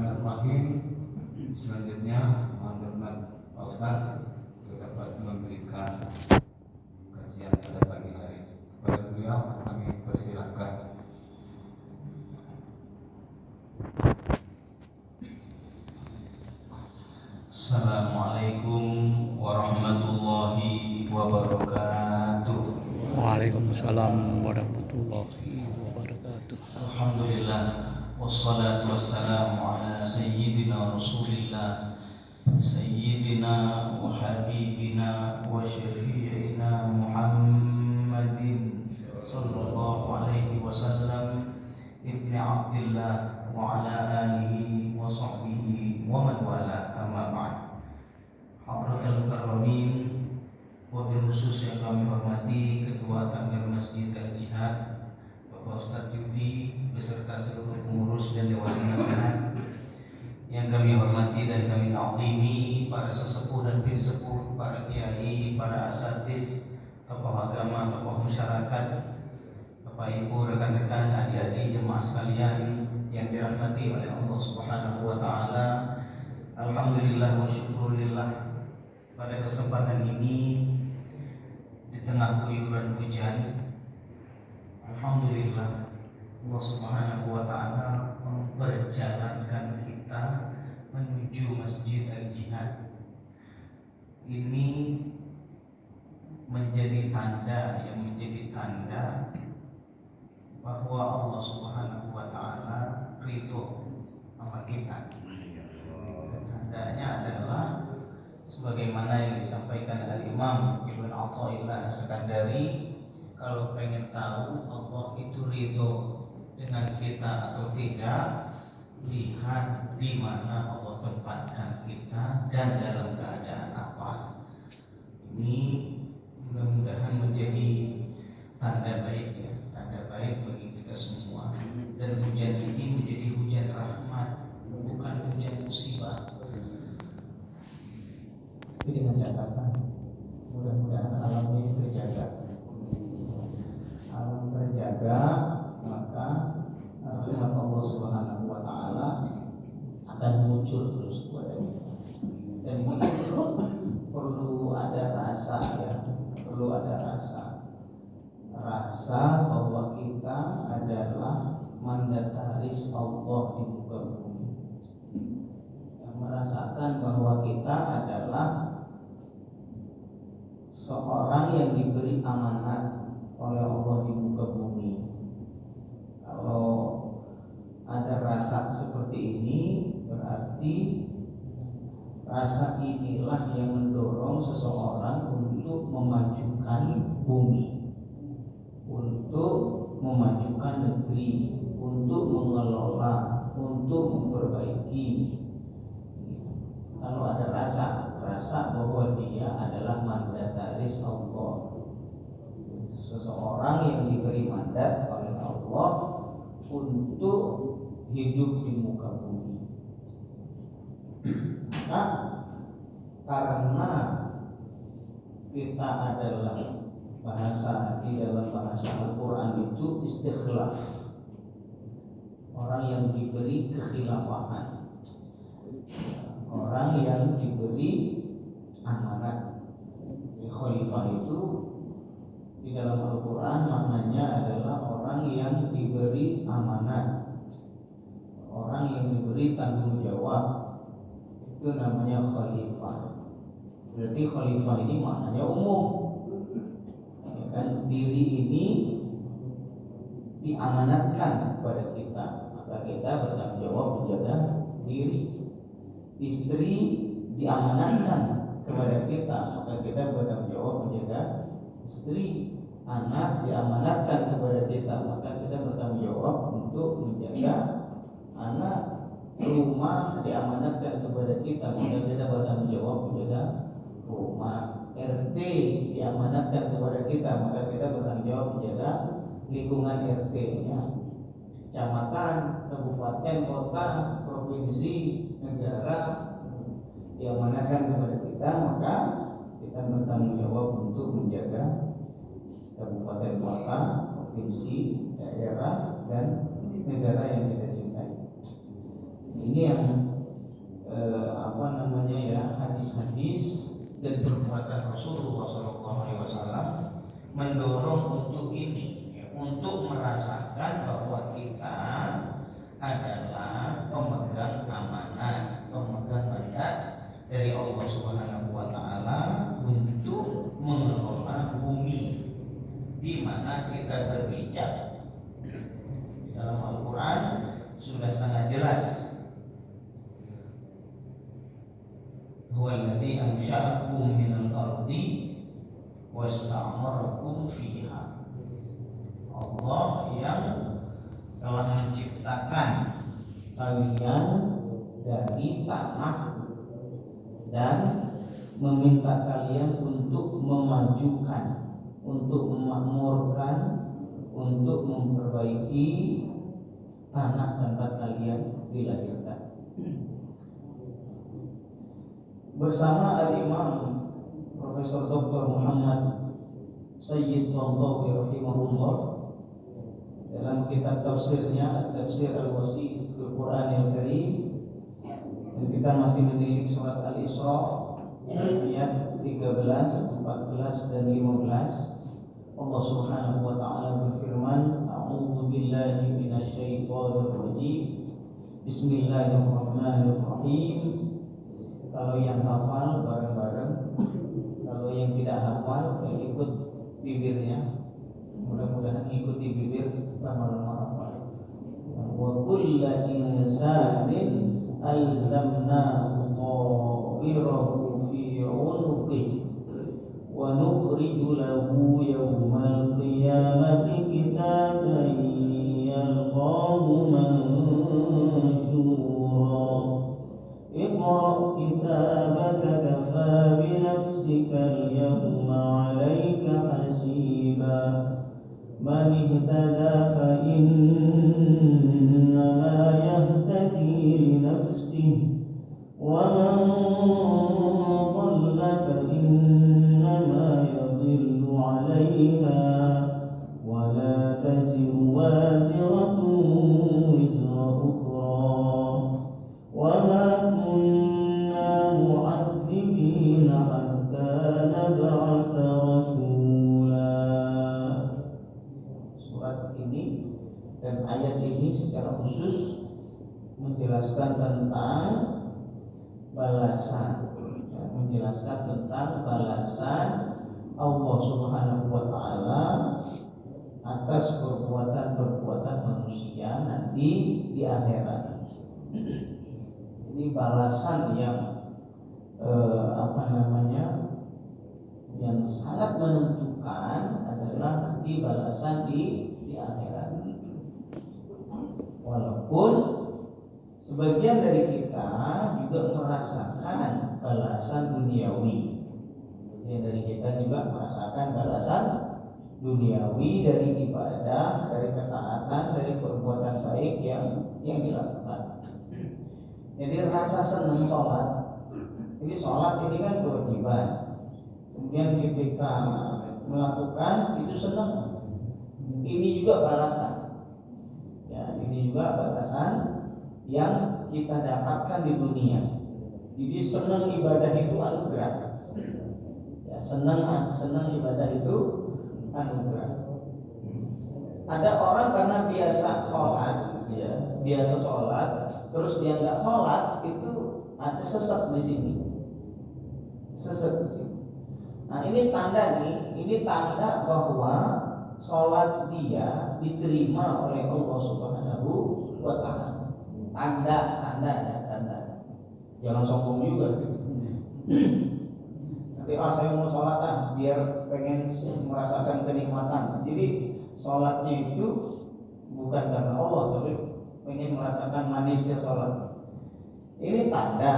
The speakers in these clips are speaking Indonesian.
Bismillahirrahmanirrahim. Selanjutnya mohon hormat Pak Ustaz untuk dapat memberikan kajian pada pagi hari. Kepada beliau kami persilakan. Assalamualaikum warahmatullahi wabarakatuh. Waalaikumsalam warahmatullahi wabarakatuh. Alhamdulillah wassalatu wassalamu ala sayyidina Rasulillah sayyidina wa habibina wa syafi'ina Muhammadin sallallahu alaihi wasallam ibni Abdillah wa ala alihi wa sahbihi wa man wala, amma ba'd. Hadratul mukarramin, wabil khusus yang kami hormati Ketua Takmir Masjid Al-Jihad Bapak Ustadz Yudi beserta seluruh pengurus dan dewan nasihat yang kami hormati dan kami taklimi, para sesepuh dan bin sepuh, para kiai, para asatidz, tokoh agama, tokoh masyarakat, Bapak Ibu, rekan-rekan, adik-adik, jemaah sekalian yang dirahmati oleh Allah Subhanahu wa taala. Alhamdulillah wa syukurillah, pada kesempatan ini di tengah guyuran hujan, alhamdulillah Allah Subhanahu wa taala memperjalankan kita menuju Masjid Al-Jihad. Ini menjadi tanda bahwa Allah Subhanahu wa taala ridho sama kita. Tandanya adalah sebagaimana yang disampaikan Al-Imam Ibn Athaillah As-Sakandari, kalau pengen tahu Allah itu ridho dengan kita atau tidak, lihat di mana Allah tempatkan kita dan dalam keadaan apa. Ini mudah-mudahan menjadi tanda baik ya, tanda baik bagi kita semua. Dan hujan ini menjadi hujan rahmat, bukan hujan musibah. Tapi dengan catatan, mudah-mudahan alam ini terjaga. Alam terjaga, maka rahmat Allah Subhanahu wa taala akan muncul terus kepada kita. Dan ini perlu ada rasa ya, perlu ada rasa bahwa kita adalah mandataris Allah di muka bumi, yang merasakan bahwa kita adalah seorang yang diberi amanat oleh Allah di muka bumi. Kalau ada rasa seperti ini, berarti rasa inilah yang mendorong seseorang untuk memajukan bumi, untuk memajukan negeri, untuk mengelola, untuk memperbaiki. Kalau ada rasa bahwa dia adalah mandataris Allah, seseorang yang diberi mandat oleh Allah untuk hidup di muka bumi. Nah, karena kita adalah di dalam bahasa Al-Quran itu istikhlaf, orang yang diberi kekhilafahan, orang yang diberi amanat. Khalifah itu di dalam Al-Quran maknanya adalah orang yang diberi amanat, orang yang diberi tanggung jawab. Itu namanya khalifah. Berarti khalifah ini maknanya umum ya kan? Diri ini diamanatkan kepada kita, maka kita bertanggung jawab menjaga diri. Istri diamanatkan kepada kita, maka kita bertanggung jawab menjaga istri. Anak diamanatkan kepada kita, maka kita bertanggung jawab untuk menjaga anak. Rumah diamanatkan kepada kita, maka kita bertanggung jawab menjaga rumah. RT diamanatkan kepada kita, maka kita bertanggung jawab menjaga lingkungan RT-nya. Kecamatan, kabupaten, kota, provinsi, negara diamanatkan kepada kita, maka kita bertanggung jawab untuk menjaga kabupaten, kota, provinsi, daerah, dan negara yang kita cintai. Ini yang hadis-hadis dan perbuatan Rasulullah SAW mendorong untuk ini, ya, untuk merasakan bahwa kita adalah pemegang amanat, pemegang mandat dari Allah Subhanahu wa taala untuk mengelola bumi di mana kita berpijak. Dalam Al-Qur'an sudah sangat jelas. Huwallazi ansha'akum minal ardi wasta'marakum fiha. Allah yang telah menciptakan kalian dari tanah dan meminta kalian untuk memajukan, untuk memakmurkan, untuk memperbaiki tanah tempat kalian dilahirkan. Bersama Al-Imam Profesor Dr. Muhammad Sayyid Tantawi rahimahullah dalam kitab tafsirnya Tafsir Al-Wasi' Al-Quran Al-Karim, dan kita masih menilik surat Al-Isra ayat 13, 14 dan 15. Allah Subhanahu wa taala berfirman, A'udzu billahi minasyaitonir rajim. Bismillahirrahmanirrahim. Kalau yang hafal bareng-bareng, kalau yang tidak hafal ikut bibirnya. Mudah-mudahan ikuti bibir lama-lama hafal. Wa kullu insanin alzamnahu ta'irahu fi 'unuqihi wa nukhriju lahu yawmal qiyamati kitaban yalqahu manshura. Iqra' kitabaka kafaa binafsika al-yawma 'alayka hasiba. Man ihtada fa innama yahtadi li nafsihi wa man dhalla fa innama yadhillu 'alayha wa la taziru waziratun wizra ukhra wa ma kunna mu'adzibina hatta nab'atha rasula. Surat ini dan ayat ini secara khusus menjelaskan tentang balasan, ya, menjelaskan tentang balasan Allah Subhanahu wa taala atas perbuatan-perbuatan manusia nanti di akhirat. Ini balasan yang yang sangat menentukan adalah nanti balasan di akhirat. Walaupun sebagian dari kita juga merasakan balasan duniawi, sebagian dari kita juga merasakan balasan duniawi dari ibadah, dari ketaatan, dari perbuatan baik yang dilakukan. Jadi rasa senang sholat, ini sholat ini kan kewajiban. Kemudian ketika melakukan itu senang, ini juga balasan. Ya, ini juga balasan yang kita dapatkan di dunia. Jadi senang ibadah itu anugerah. Ya, senang ibadah itu anugerah. Ada orang karena biasa sholat, gitu ya, biasa sholat, terus dia nggak sholat itu ada sesat di sini, sesat di sini. Nah ini tanda bahwa sholat dia diterima oleh Allah Subhanahu wa taala. Tanda. Jangan sombong juga gitu. Nanti saya mau sholat biar pengen merasakan kenikmatan. Jadi sholatnya itu bukan karena Allah, tapi pengen merasakan manisnya sholat. Ini tanda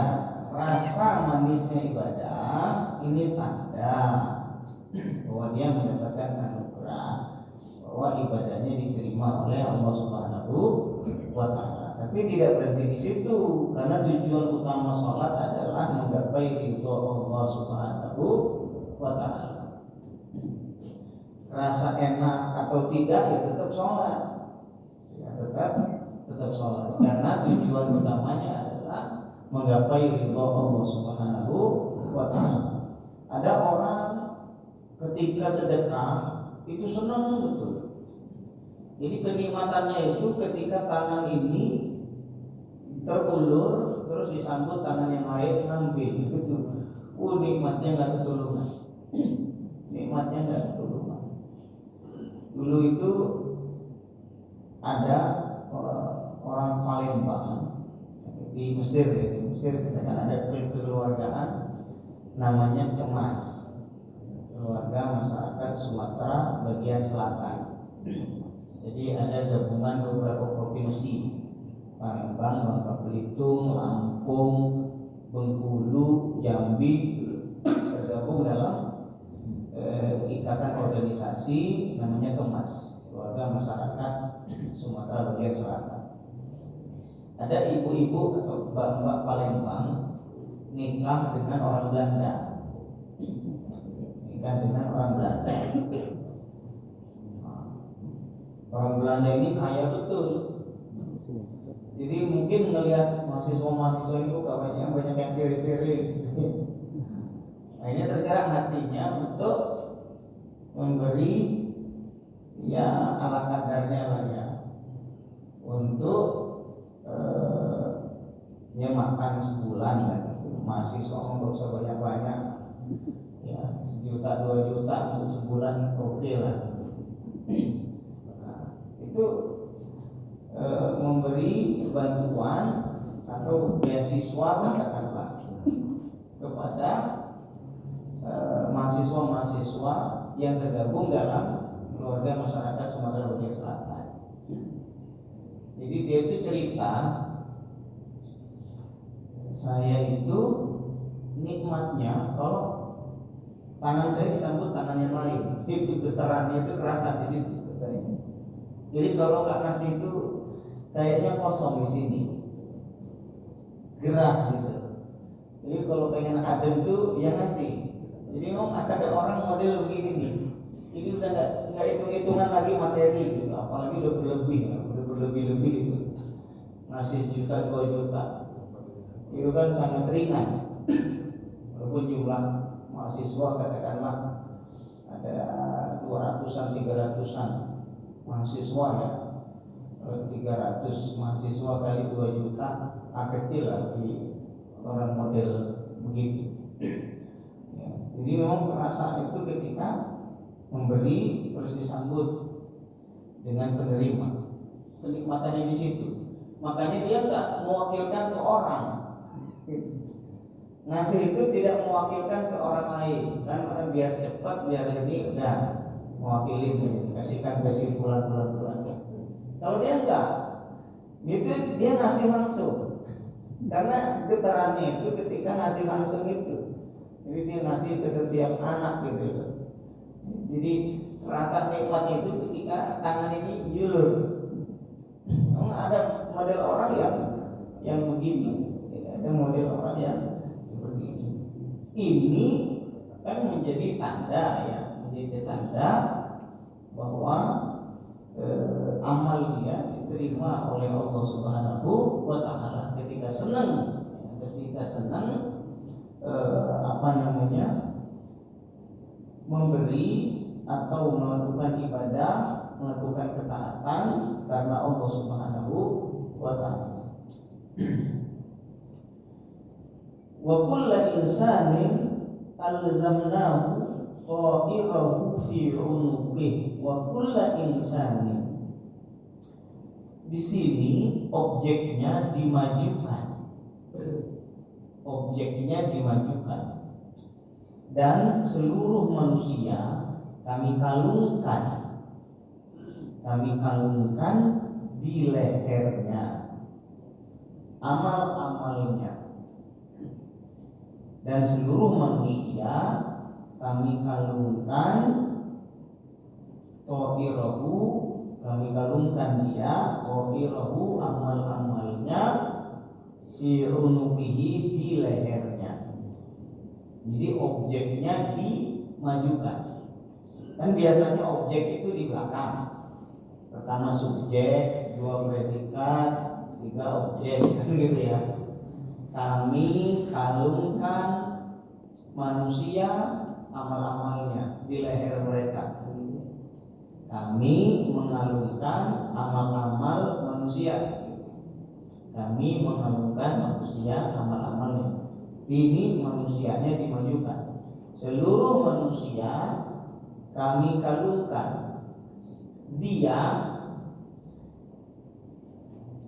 rasa manisnya ibadah. Ini tanda bahwa dia mendapatkan anugerah, bahwa ibadahnya diterima oleh Allah Subhanahu wa taala. Tapi tidak berhenti di situ, karena tujuan utama sholat adalah menggapai ridho Allah Subhanahu wa taala. Rasa enak atau tidak ya tetap sholat, ya tetap tetap sholat karena tujuan utamanya adalah menggapai ridho Allah Subhanahu wa Ta'ala. Ada orang ketika sedekah itu senang betul. Jadi kenikmatannya itu ketika tangan ini terulur terus disambut tangan yang lain ngambil gitu. Nikmatnya nggak ketulungan. Nikmatnya nggak ketulungan. Dulu itu ada orang Palembang di Mesir ya. Di Mesir kita kan ada kekeluargaan namanya Kemas, keluarga masyarakat Sumatera bagian selatan. Jadi ada gabungan beberapa provinsi, Palembang, Bangka Belitung, Lampung, Bengkulu, Jambi, tergabung dalam ikatan organisasi namanya Kemas, keluarga masyarakat Sumatera bagian selatan. Ada ibu-ibu atau mbak-mbak Palembang nikah dengan orang Belanda. Nikah dengan orang Belanda. Orang Belanda ini kaya betul. Jadi mungkin melihat mahasiswa-mahasiswa itu kawannya banyak yang kiri-kiri. Akhirnya tergerak hatinya untuk memberi ya ala kadarnya lah ya, untuk ya makan sebulan lah gitu. Mahasiswa nggak usah banyak-banyak ya, 1 juta 2 juta untuk sebulan oke lah. Nah, itu memberi bantuan atau beasiswa katakanlah kepada mahasiswa-mahasiswa yang tergabung dalam keluarga masyarakat Sumatera bagian selatan. Jadi dia itu cerita, saya itu nikmatnya kalau tangan saya disambut tangan yang lain, itu getarannya itu kerasa di situ. Jadi kalau nggak ngasih itu kayaknya kosong di sini, gerak gitu. Jadi kalau pengen adem tuh ya ngasih. Jadi memang ada orang model begini nih. Ini udah nggak hitung-hitungan lagi materi gitu. Apalagi udah berlebih gitu. Ngasih 1 juta 2 juta. Itu kan sangat ringan. Walaupun jumlah mahasiswa katakanlah ada 200-an 300-an mahasiswa ya. 300 mahasiswa kali 2 juta, kecil lah di orang model begitu. Ya, jadi memang kerasa itu ketika memberi terus disambut dengan penerima, kenikmatannya di situ. Makanya dia nggak mewakilkan ke orang. Ngasih itu tidak mewakilkan ke orang lain, kan karena biar cepat, biar ini udah mewakili kasihkan kesimpulan bulan-bulan. Kalau dia enggak, itu dia ngasih langsung. Karena getarannya itu ketika ngasih langsung itu. Jadi dia ngasih ke setiap anak gitu. Jadi rasa nikmat itu ketika tangan ini jujur. Ada model orang yang begini, ada model orang yang seperti ini. Ini kan menjadi tanda ya, menjadi tanda bahwa amal dia diterima oleh Allah Subhanahu wa Ta'ala ketika senang memberi atau melakukan ibadah, melakukan ketaatan karena Allah Subhanahu wa Ta'ala. Wa kullu insanin alzamnahu ta'irahu fi 'unuqihi wa kullu insanin. Di sini objeknya dimajukan. Objeknya dimajukan. Dan seluruh manusia kami kalungkan di lehernya amal-amalnya. Dan seluruh manusia kami kalungkan ta'irahu, kami kalungkan dia ta'irahu amal-amalnya fi unuqihi, di lehernya. Jadi objeknya dimajukan. Kan biasanya objek itu di belakang. Pertama subjek, dua predikat, tiga objek, kan gitu ya. Kami kalungkan manusia amal-amalnya di leher mereka. Kami mengalungkan amal-amal manusia. Kami mengalungkan manusia amal-amalnya. Ini manusianya dimajukan. Seluruh manusia kami kalungkan. Dia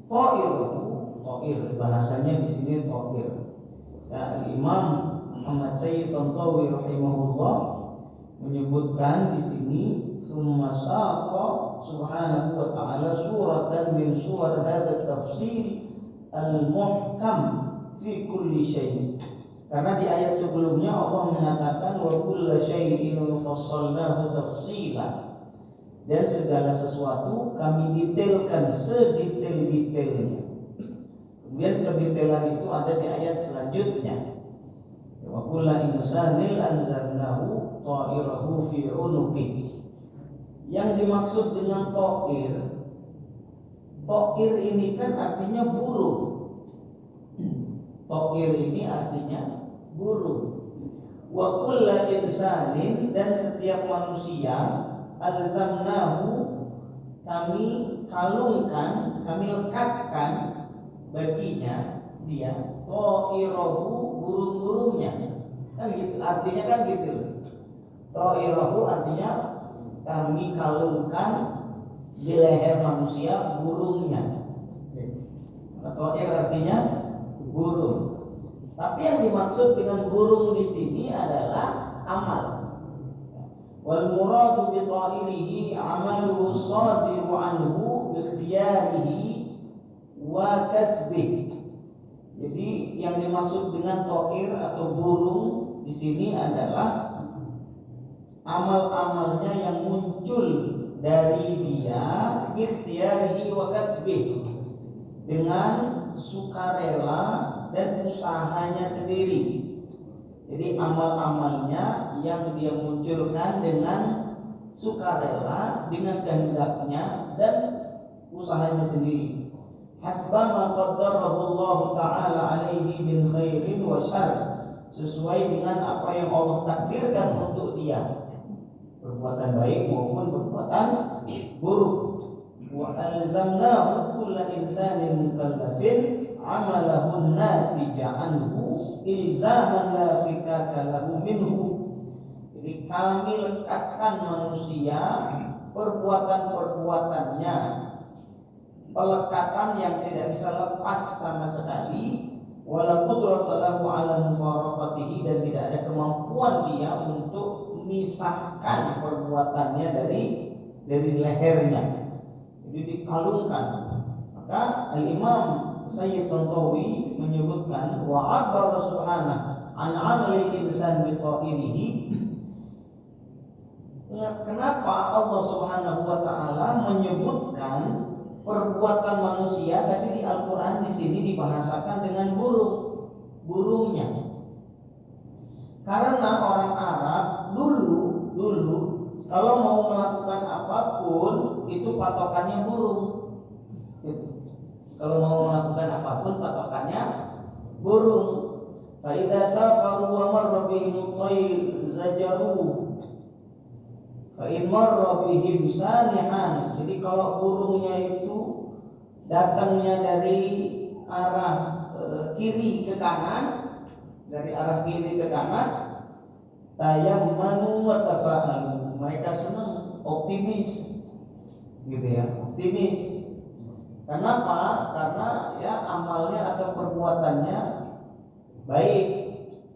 To'ir bahasanya di sini To'ir. Ya, Imam Muhammad Sayyid Tantawi rahimahullah menyebutkan di sini summa saqa subhanahu wa ta'ala suratan min suwar hadha tafsir al-muhkam fi kulli syai'. Karena di ayat sebelumnya Allah mengatakan wa kullu syai'in fassalnahu tafsila, dan segala sesuatu kami detailkan sedetail-detailnya. Kemudian pendetailan itu ada di ayat selanjutnya. Wa kullu insanin anzalnahu ta'irahu fi 'unuqi. Yang dimaksud dengan ta'ir ini kan artinya burung. Ta'ir ini artinya burung. Wa kullu insanin, dan setiap manusia alzamnahu kami kalungkan, kami lekatkan baginya dia ta'irahu burung-burungnya. Kan gitu, artinya kan gitu. Ta'irahu artinya kami kalungkan di leher manusia burungnya. Ta'ir artinya burung. Tapi yang dimaksud dengan burung di sini adalah amal. Wal muradu bi ta'irihi amaluhu sadiru anhu bi ikhtiyarihi wa kasbih. Jadi yang dimaksud dengan ta'ir atau burung di sini adalah amal-amalnya yang muncul dari dia bi ikhtiyarihi wa kasbih, dengan sukarela dan usahanya sendiri. Jadi amal-amalnya yang dia munculkan dengan sukarela, dengan kehendaknya dan usahanya sendiri. Hasba ma qaddarahu Allah Ta'ala alaihi min khairin wa syarr, sesuai dengan apa yang Allah takdirkan untuk dia, perbuatan baik maupun perbuatan buruk. Wa alzamnahu kulla insanin mukallafin amalahun natija anhu ilzaman la fikaka lahu minhu. Jadi kami lekatkan manusia perbuatan-perbuatannya, pelekatan yang tidak bisa lepas sama sekali, wala qudrata lahu ala mufaraqatihi, dan tidak ada kemampuan dia untuk memisahkan perbuatannya dari lehernya. Jadi dikalungkan. Maka Al-Imam Sayyid Tantawi menyebutkan wa abbara subhanahu an amalil insan bi ta'irihi. Kenapa Allah Subhanahu wa taala menyebutkan perbuatan manusia tadi di Al-Qur'an di sini dibahasakan dengan burungnya? Karena orang Arab dulu kalau mau melakukan apapun itu patokannya burung. Kalau mau melakukan apapun patokannya burung. Fa idza safaru wa marra bihim at-tayr zajaru. Fa in marra bihim sanihan. Jadi kalau burungnya itu datangnya dari arah kiri ke kanan, tayammanu wa tafa'alu. Mereka senang, optimis. Gitu ya, optimis. Kenapa? Karena ya amalnya atau perbuatannya baik,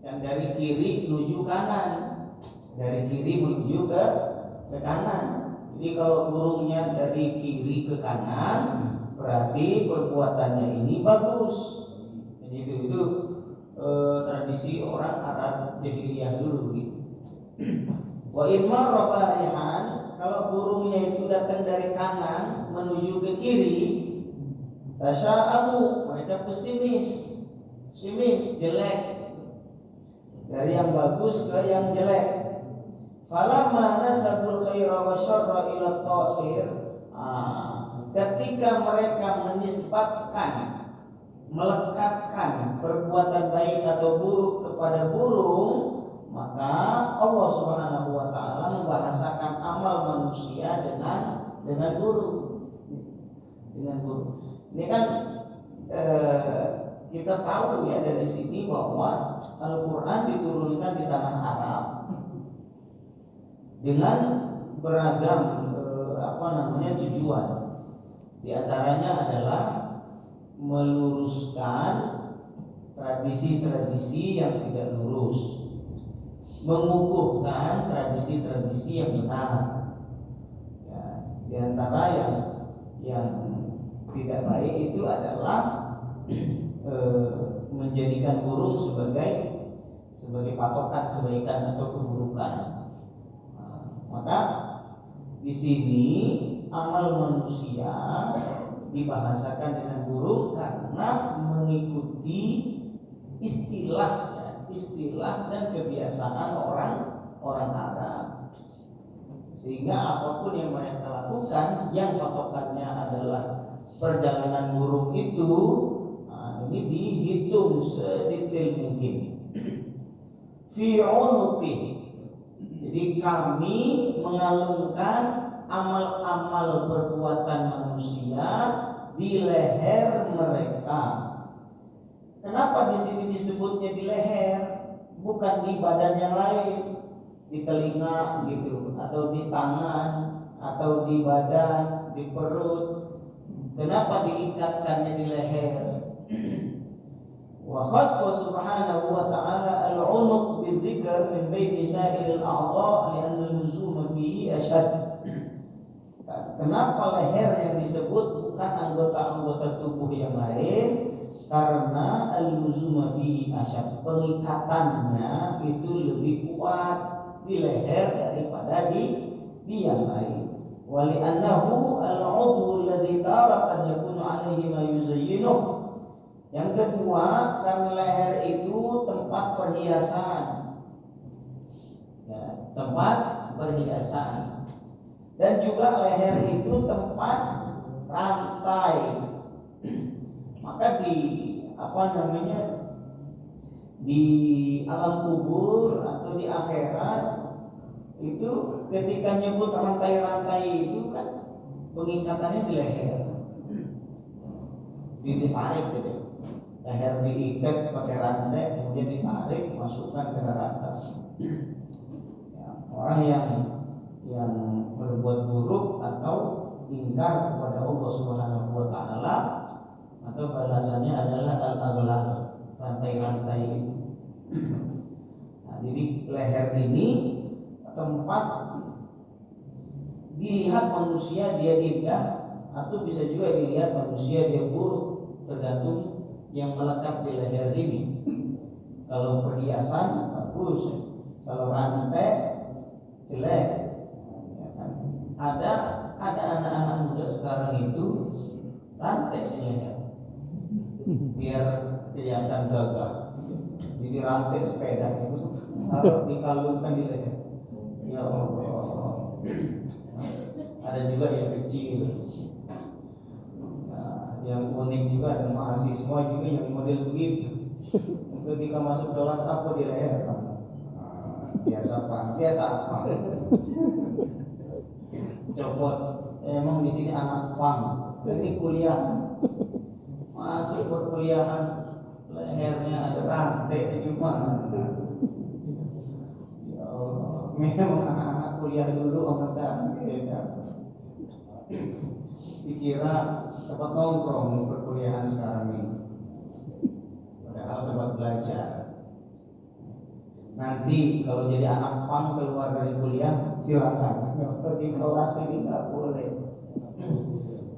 yang dari kiri menuju kanan, dari kiri menuju ke kanan. Jadi kalau burungnya dari kiri ke kanan, berarti perbuatannya ini bagus. Jadi itu tradisi orang Arab jahiliyah dulu gitu. Wa in marra barihan, kalau burungnya itu datang dari kanan menuju ke kiri, tasya'amu, mereka pesimis, jelek, dari yang bagus ke yang jelek. Falamma nasabul khaira wa syarra ila ta'ir, ketika mereka menisbatkan, melekatkan perbuatan baik atau buruk kepada burung, maka Allah Subhanahu wa taala membahasakan amal manusia dengan burung. Dengan burung. Ini kan kita tahu ya dari sini bahwa Al-Qur'an diturunkan di tanah Arab dengan beragam tujuan. Di antaranya adalah meluruskan tradisi-tradisi yang tidak lurus, mengukuhkan tradisi-tradisi yang benar. Ya, di antara yang tidak baik itu adalah menjadikan burung sebagai patokan kebaikan atau keburukan. Maka di sini amal manusia dibahasakan dengan burung karena mengikuti istilah dan kebiasaan orang Arab. Sehingga apapun yang mereka lakukan yang patokannya adalah perjalanan burung itu, ini dihitung sedetail mungkin. Fi unuqi. Jadi kami mengalungkan amal-amal perbuatan manusia di leher mereka. Kenapa di sini disebutnya di leher, bukan di badan yang lain, di telinga gitu, atau di tangan, atau di badan, di perut? Kenapa diikatkannya di leher? Wa khassa subhanahu wa ta'ala al-unuq bidzikr min baini sa'iril a'dha' li'anna al-luzuma fihi ashad. Kenapa leher yang disebut bukan anggota-anggota tubuh yang lain? Karena al-luzuma fihi ashad, pengikatannya itu lebih kuat di leher daripada di yang lain. Wa li'annahu al-'udwu alladhi taratan yakunu 'alaihi ma yuzayyinuh. Yang kedua, karena leher itu tempat perhiasan, ya, tempat perhiasan, dan juga leher itu tempat rantai. Maka di alam kubur atau di akhirat itu ketika nyebut rantai-rantai itu kan pengikatannya di leher, ditarik gitu. Leher diikat pakai rantai, kemudian ditarik, masukkan ke neraka. Ya, orang yang berbuat buruk atau ingkar kepada Allah Subhanahu wa taala, maka balasannya adalah al-aghlal, rantai-rantai itu. Nah, jadi leher ini tempat dilihat manusia dia indah, atau bisa juga dilihat manusia dia buruk, tergantung yang melekat di leher ini. Kalau perhiasan bagus, kalau rantai jelek. Ya kan? Ada anak-anak muda sekarang itu rantai di leher biar kelihatan gagah. Jadi rantai sepeda itu harus dikalungkan di leher. Ya Allah. Ada juga yang kecil. Yang unik juga ada mahasiswa juga yang model begitu. Ketika masuk kelas apa di leher? Biasa apa? Copot. Emang di sini anak pang. Ini kuliah. Masih perkuliahan lehernya ada rantai di mana? Ya Allah. Memang anak-anak kuliah dulu sama sekarang beda. Dikira tempat nongkrong perkuliahan sekarang ini, padahal tempat belajar. Nanti kalau jadi anak pang keluar dari kuliah silakan. Di kelas ini nggak boleh.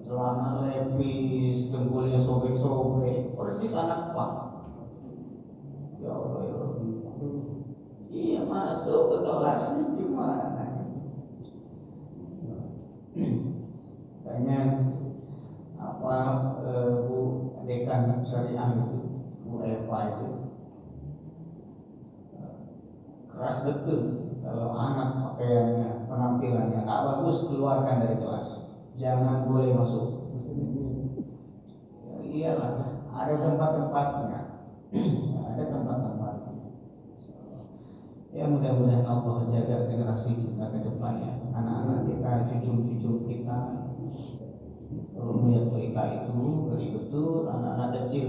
Celana lepis, dengkulnya sobek-sobek, persis anak pang. Ya Allah ya Rabbi. Iya, masuk ke kelasnya gimana? Kayaknya Bu Dekan Syariah itu, Bu Eva itu keras betul. Kalau anak pakaiannya, penampilannya nggak bagus, keluarkan dari kelas. Jangan boleh masuk. Ya, iyalah, ada tempat-tempatnya. Ada tempat-tempatnya. Ya mudah-mudahan Allah jaga generasi kita ke depannya, anak-anak kita, cucu-cucu kita. Kalau melihat berita itu ngeri betul, anak-anak kecil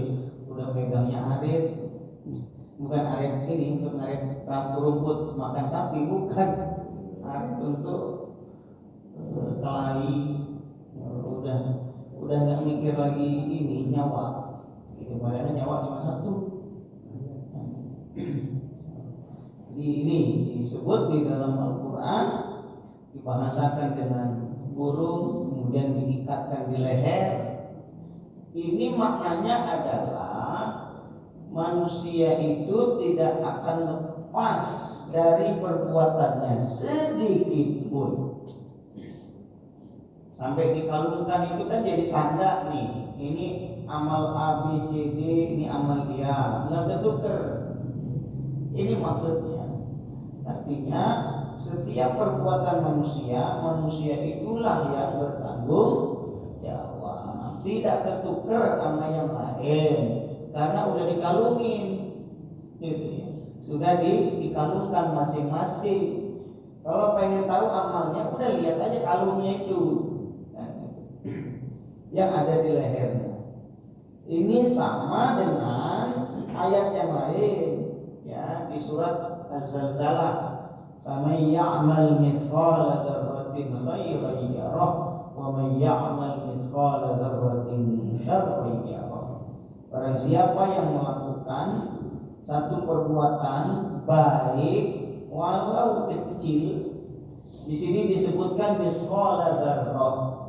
udah megangnya arit, bukan arit ini untuk ngarit rumput makan sapi, bukan, arit untuk kelahi. Udah nggak mikir lagi ini nyawa, gitu. Padahal nyawa cuma satu. Jadi ini disebut di dalam Al-Quran, dibahasakan dengan burung, kemudian diikatkan di leher. Ini maknanya adalah manusia itu tidak akan lepas dari perbuatannya sedikit pun. Sampai dikalungkan itu kan jadi tanda nih, ini amal A, B, C, D, ini amal dia, nggak ketuker. Ini maksudnya, artinya setiap perbuatan manusia itulah yang bertanggung jawab, tidak ketuker sama yang lain, karena udah dikalungin, gitu ya. Sudah dikalungkan masing-masing. Kalau pengen tahu amalnya, udah lihat aja kalungnya itu, yang ada di lehernya. Ini sama dengan ayat yang lain, ya, di surat Az-Zalzalah. Faman ya'mal mithqala dzarratin khairan yarah wa man ya'mal mithqala dzarratin syarran yarah. Barang siapa yang melakukan satu perbuatan baik walau kecil, di sini disebutkan mithqala dzarrah.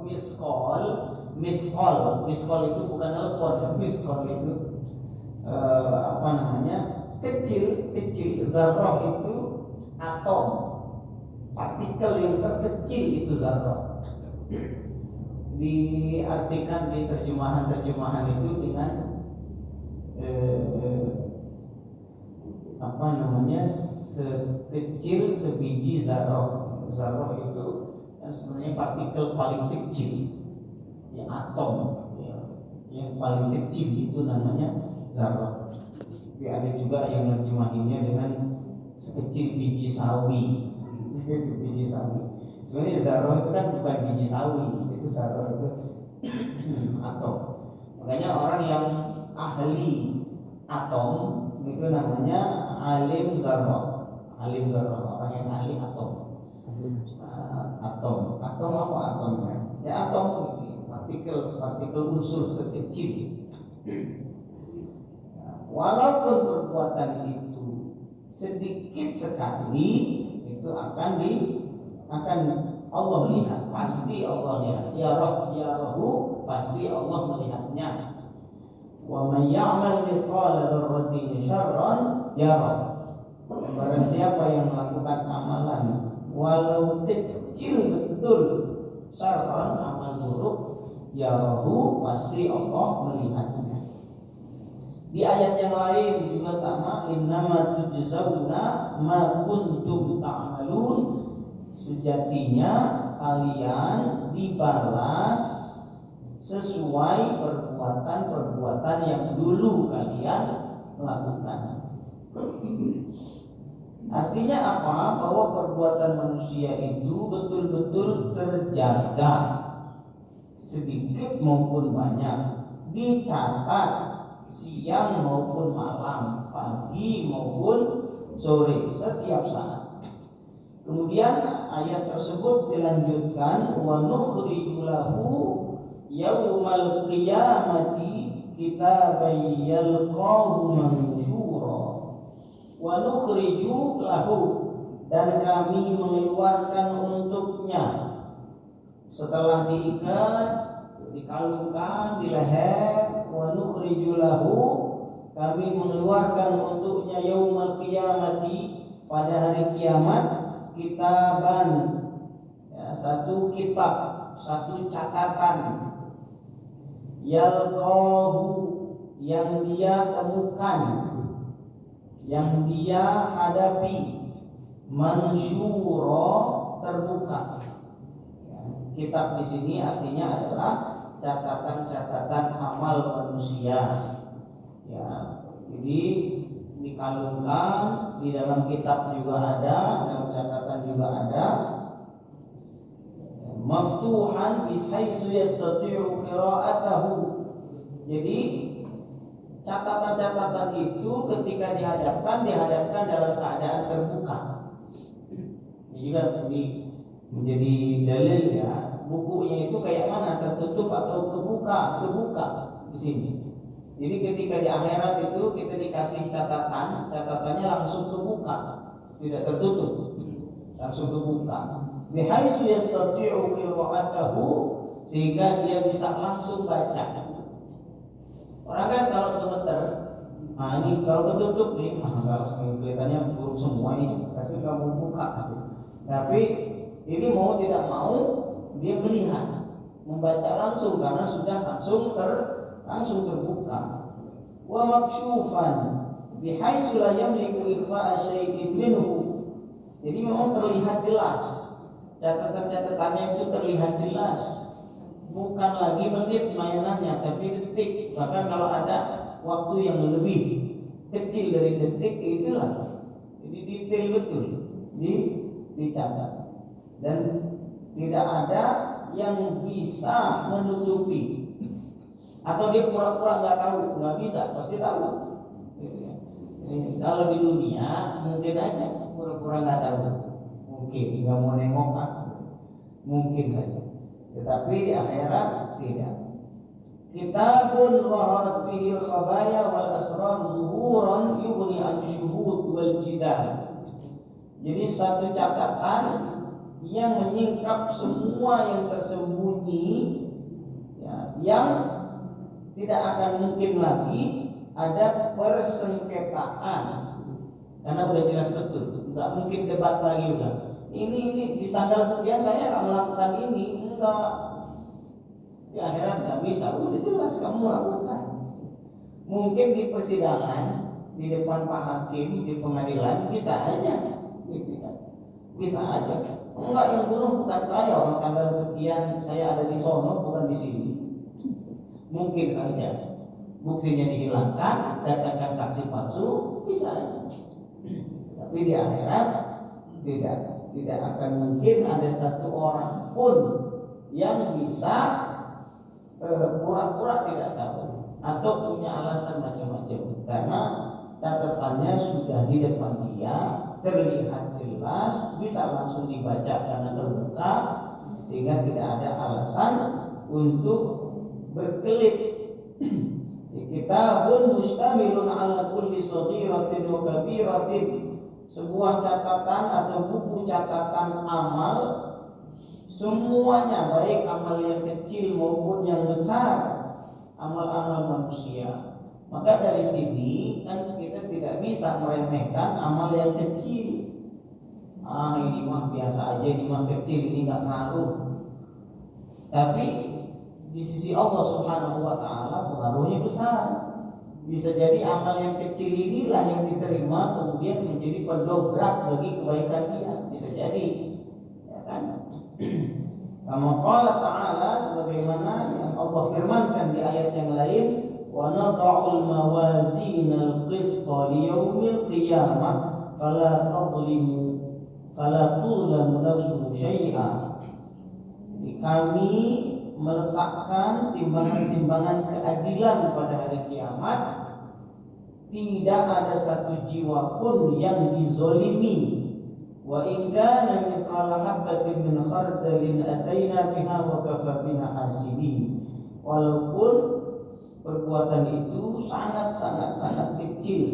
Miskol itu bukan telepon ya. Miskol itu kecil. Zarrah itu atom, partikel yang terkecil, itu zarrah. Diartikan di terjemahan itu dengan sekecil sebiji zarrah. Zarrah itu kan sebenarnya partikel paling kecil, ya, atom, ya, yang paling kecil itu namanya zarrah. Tapi ada juga yang terjemahinnya dengan sekecil biji sawi. Biji sawi. Sebenarnya zarrah itu kan bukan biji sawi, itu zarrah itu atom. Makanya orang yang ahli atom itu namanya alim zarrah. Alim zarrah, orang yang ahli atom. Atom apa atomnya? Ya atom itu partikel unsur terkecil. Walaupun perbuatan itu sedikit sekali, itu akan Allah lihat, pasti Allah lihat. Ya Rabbu, pasti Allah melihatnya. Wa may ya'mal mithqala dzarratin syarran yarah. Barang siapa yang melakukan amalan walau kecil betul, syarran, amal buruk, yarahu, pasti Allah melihatnya. Di ayat yang lain juga sama, innama tujzauna ma kuntum ta'malun. Sejatinya kalian dibalas sesuai perbuatan-perbuatan yang dulu kalian lakukan. Artinya apa? Bahwa perbuatan manusia itu betul-betul terjaga, sedikit maupun banyak, dicatat siang maupun malam, pagi maupun sore, setiap saat. Kemudian ayat tersebut dilanjutkan, wa nukhriju lahu yaumal qiyamati kitaban yalqahu mansyura. Wa nukhriju lahu, dan kami mengeluarkan untuknya setelah diikat, dikalungkan di leher. Wa nukhriju lahu, kami mengeluarkan untuknya yaumal qiyamati, pada hari kiamat, kitaban, ya, satu kitab, satu catatan, yalqahu, yang dia temukan, yang dia hadapi, mansyura, terbuka. Ya, kitab di sini artinya adalah catatan-catatan amal manusia. Ya, jadi dikalungkan di dalam kitab juga ada, dalam catatan juga ada. Maftuhan bihaitsu yastati'u qira'atahu. Jadi catatan-catatan itu ketika dihadapkan dalam keadaan terbuka. Ini juga menjadi dalil ya. Bukunya itu kayak mana, tertutup atau kebuka di sini. Jadi ketika di akhirat itu kita dikasih catatannya langsung kebuka, tidak tertutup, langsung kebuka. Bihaitsu yastati'u qira'atahu, sehingga dia bisa langsung baca. Orang kan kalau gemeter, ini kalau ketutup nih, kelihatannya buruk semua ini, tapi kamu buka. Tapi ini mau tidak mau dia melihat, membaca langsung karena sudah langsung terbuka. Wa maksyufan bihaitsu la yamliku ikhfa'a syai'in minhu. Jadi memang terlihat jelas, catatan-catatannya itu terlihat jelas, bukan lagi menit mainannya tapi detik. Bahkan kalau ada waktu yang lebih kecil dari detik, itulah jadi detail betul dicatat, dan tidak ada yang bisa menutupi atau dia pura-pura nggak tahu, nggak bisa, pasti tahu. Kalau di dunia mungkin aja pura-pura nggak tahu, mungkin nggak mau nengok, mungkin saja. Tetapi di akhirat tidak. Kitabun zaharat fihi al-khabaya wal asrar zuhuran yughni an syuhud wal jidal. Jadi satu catatan yang menyingkap semua yang tersembunyi, ya, yang tidak akan mungkin lagi ada persengketaan, karena udah jelas betul, nggak mungkin debat lagi udah. Ini di tanggal sekian saya akan melakukan ini, enggak. Di akhirat nggak bisa, udah jelas kamu lakukan. Mungkin di persidangan, di depan Pak Hakim, di pengadilan bisa aja, bisa aja. Enggak, yang bunuh bukan saya, orang tanggal sekian saya ada di sono, bukan di sini. Mungkin saja buktinya dihilangkan, datangkan saksi palsu, bisa aja. Tapi di akhirat tidak akan mungkin ada satu orang pun yang bisa pura-pura tidak tahu atau punya alasan macam-macam, karena catatannya sudah di depan dia, terlihat jelas, bisa langsung dibaca karena terbuka, sehingga tidak ada alasan untuk berkelit. Kitabun mustamilun ala kulli saghiratin wa kabiratin. Sebuah catatan atau buku catatan amal, semuanya, baik amal yang kecil maupun yang besar, amal-amal manusia. Maka dari sini kan kita tidak bisa meremehkan amal yang kecil. Ini mah biasa aja, ini mah kecil, ini nggak ngaruh. Tapi di sisi Allah Subhanahu wa Ta'ala pengaruhnya besar. Bisa jadi amal yang kecil inilah yang diterima kemudian menjadi pendobrak bagi kebaikan dia. Bisa jadi, ya kan? Kama qala ta'ala, sebagaimana yang Allah firmankan di ayat yang lain, wa nad'ul mawazinal qista liyaumil qiyamah fala tuzlamu nafsun syai'a. Kami meletakkan timbangan-timbangan keadilan pada hari kiamat, tidak ada satu jiwa pun yang dizolimi. Wa in kana mithqala habatin min khardalin ataina biha wa kafa bina hasibin. Walaupun perbuatan itu sangat kecil,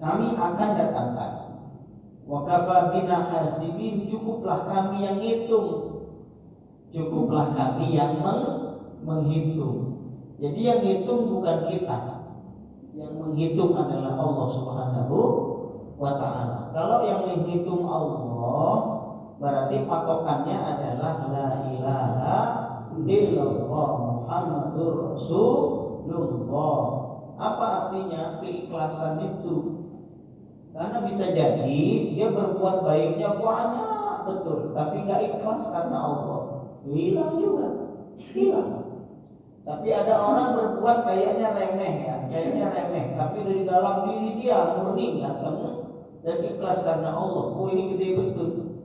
kami akan datangkan. Wa kafa bina hasibin, cukuplah kami yang hitung. Cukuplah kami yang menghitung. Jadi yang hitung bukan kita, yang menghitung adalah Allah Subhanahu wa Ta'ala. Kalau yang menghitung Allah, berarti patokannya adalah la ilaha illallah Muhammadur Rasulullah. Apa artinya keikhlasan itu? Karena bisa jadi dia berbuat baiknya banyak betul, tapi nggak ikhlas karena Allah, hilang juga. hilang. Tapi ada orang berbuat kayaknya remeh ya, tapi dari dalam diri dia murni datang dan ikhlas karena Allah. Oh ini gede betul.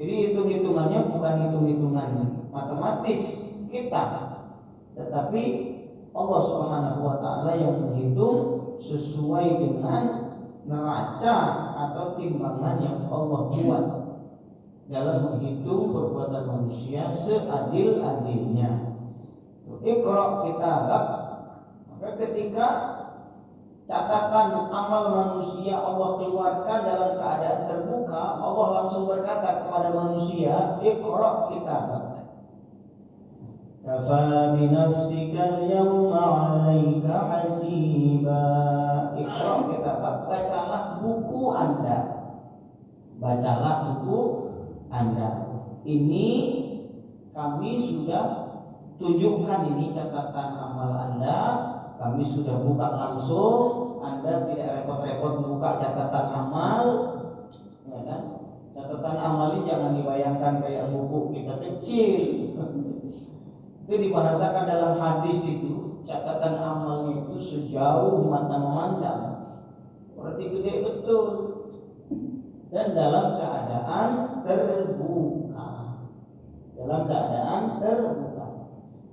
Jadi hitung-hitungannya bukan hitung-hitungan matematis kita, tetapi Allah Subhanahu wa taala yang menghitung sesuai dengan neraca atau timbangan yang Allah buat dalam menghitung perbuatan manusia seadil-adilnya. Iqra kitabak, maka ketika catatan amal manusia Allah keluarkan dalam keadaan terbuka, Allah langsung berkata kepada manusia, Iqra kitabak, kafa bi nafsika al-yawma 'alaika hasiba. Iqra kitabak, bacalah buku Anda. Bacalah buku Anda. Ini kami sudah tunjukkan ini catatan amal Anda. Kami sudah buka langsung. Anda tidak repot-repot buka catatan amal, ya kan? Catatan amal ini jangan dibayangkan kayak buku kita kecil. Itu dibahasakan dalam hadis itu. Catatan amalnya itu sejauh mata memandang. Berarti gede betul. Dan dalam keadaan terbuka.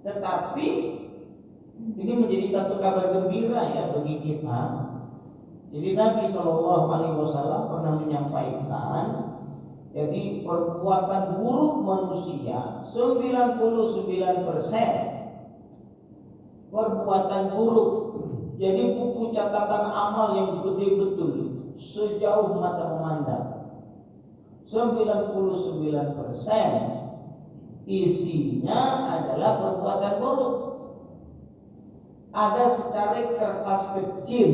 Tetapi ini menjadi satu kabar gembira ya bagi kita. Jadi Nabi SAW pernah menyampaikan, jadi perbuatan buruk manusia 99% perbuatan buruk. Jadi buku catatan amal yang gede betul sejauh mata memandang. 99% isinya adalah perbuatan buruk. Ada secari kertas kecil,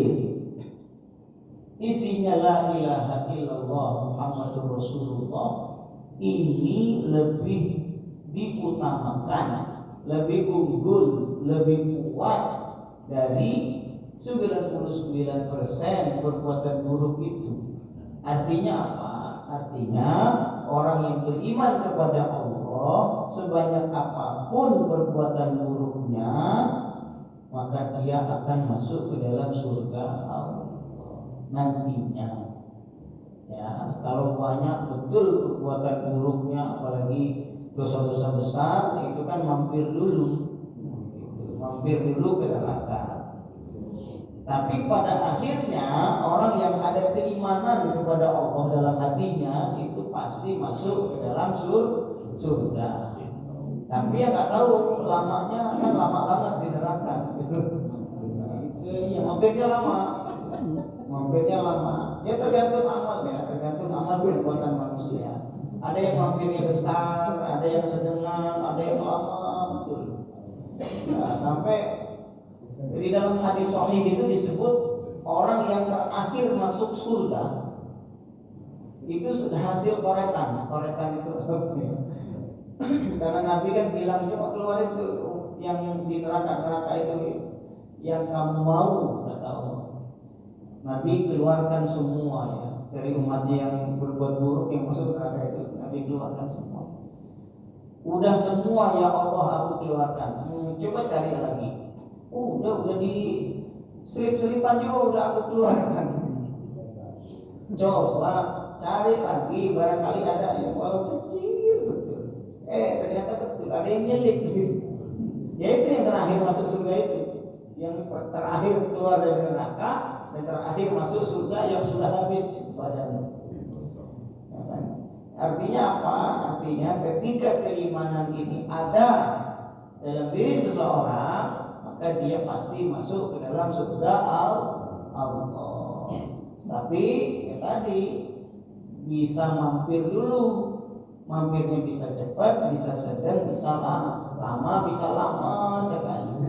isinya la ilaha illallah Muhammadur Rasulullah. Ini lebih diutamakan, lebih unggul, lebih kuat dari 99% perbuatan buruk itu. Artinya apa? Artinya orang yang beriman kepada Allah, sebanyak apapun perbuatan buruknya, maka dia akan masuk ke dalam surga Allah nantinya. Ya, kalau banyak betul perbuatan buruknya, apalagi dosa-dosa besar, itu kan mampir dulu ke neraka. Tapi pada akhirnya orang yang ada keimanan kepada Allah dalam hatinya itu pasti masuk ke dalam surga. Tapi yang nggak tahu lamanya kan lama banget di neraka. Ya, mampirnya lama. Ya tergantung amal perbuatan manusia. Ada yang mampirnya bentar, ada yang sedengan, ada yang lama betul. Ya, sampai di dalam hadis sahih itu disebut orang yang terakhir masuk surga itu sudah hasil koretan itu karena Nabi kan bilang coba keluar itu yang di neraka itu yang kamu mau, kata Allah. Nabi keluarkan semua ya dari umatnya yang berbuat buruk yang masuk neraka itu. Nabi keluarkan semua. Udah semua ya Allah aku keluarkan. Coba cari lagi. Udah di selip-selipan juga udah aku keluarkan. Coba cari lagi, barangkali ada yang walau kecil betul. Ternyata betul ada yang nyelip gitu. Ya itu yang terakhir masuk surga itu, yang terakhir keluar dari neraka dan terakhir masuk surga yang sudah habis badannya. Ya kan? Artinya apa? Artinya ketika keimanan ini ada dalam diri seseorang, maka dia pasti masuk ke dalam surga Allah. Tapi ya tadi bisa mampir dulu. Mampirnya bisa cepat, bisa sedang, bisa lama, bisa lama sekali.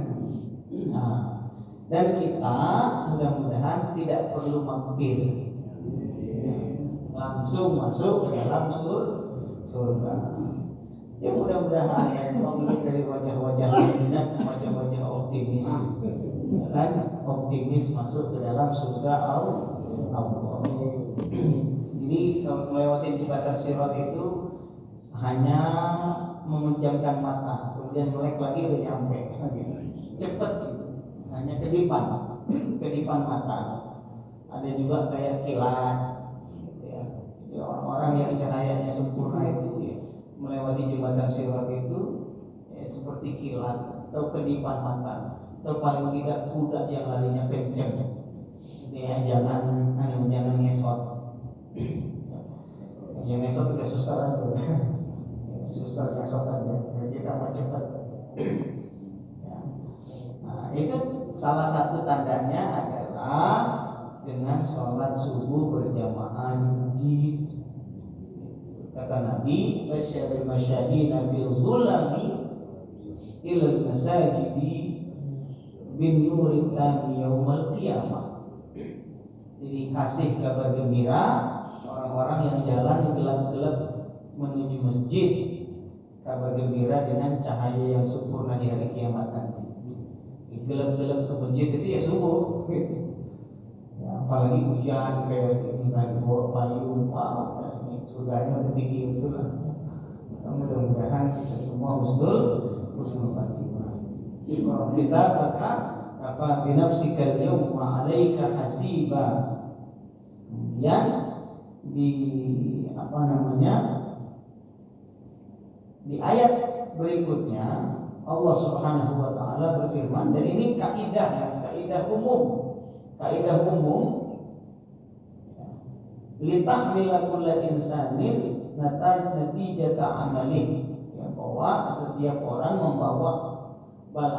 Nah, dan kita mudah-mudahan tidak perlu mampir, langsung masuk ke dalam surga. Ya mudah-mudahan ya, kalau melihat dari wajah-wajah banyak, wajah-wajah optimis, ya kan? Optimis masuk ke dalam surga Allah. Jadi kalau melewati jembatan Sirat itu hanya memejamkan mata, kemudian melek lagi udah nyampe, gitu. Cepet gitu. Hanya kedipan mata. Ada juga kayak kilat, gitu ya. Jadi orang-orang yang cahayanya sempurna itu ya, melewati jembatan sirat itu ya, seperti kilat atau kedipan mata, atau paling tidak kuda yang larinya kenceng. Gitu ya, jangan ngesot. Yang ngesot udah susah tuh. Susah ngesot aja. Ya, kita mau cepat. Ya. Nah, itu salah satu tandanya adalah dengan sholat subuh berjamaah di masjid. Kata Nabi, "Basyaril masyahina fil zulami ilal masajidi bin nurit tami yaumal qiyamah." Jadi kasih kabar gembira orang-orang yang jalan gelap-gelap menuju masjid, kabar gembira dengan cahaya yang sempurna di hari kiamat nanti. Gelap-gelap ke masjid itu ya subuh, gitu. Ya, apalagi hujan kayak ini kan bawa payung, wah, ini surganya tinggi betul lah. Mudah-mudahan kita semua husnul khatimah. Kalau kita maka kafa bi nafsika al-yawma 'alaika hasiba. Kemudian di di ayat berikutnya Allah Subhanahu wa taala berfirman, dan ini kaidah umum litahmila kulla insanin natijata amalih, ya, bahwa setiap orang membawa balasan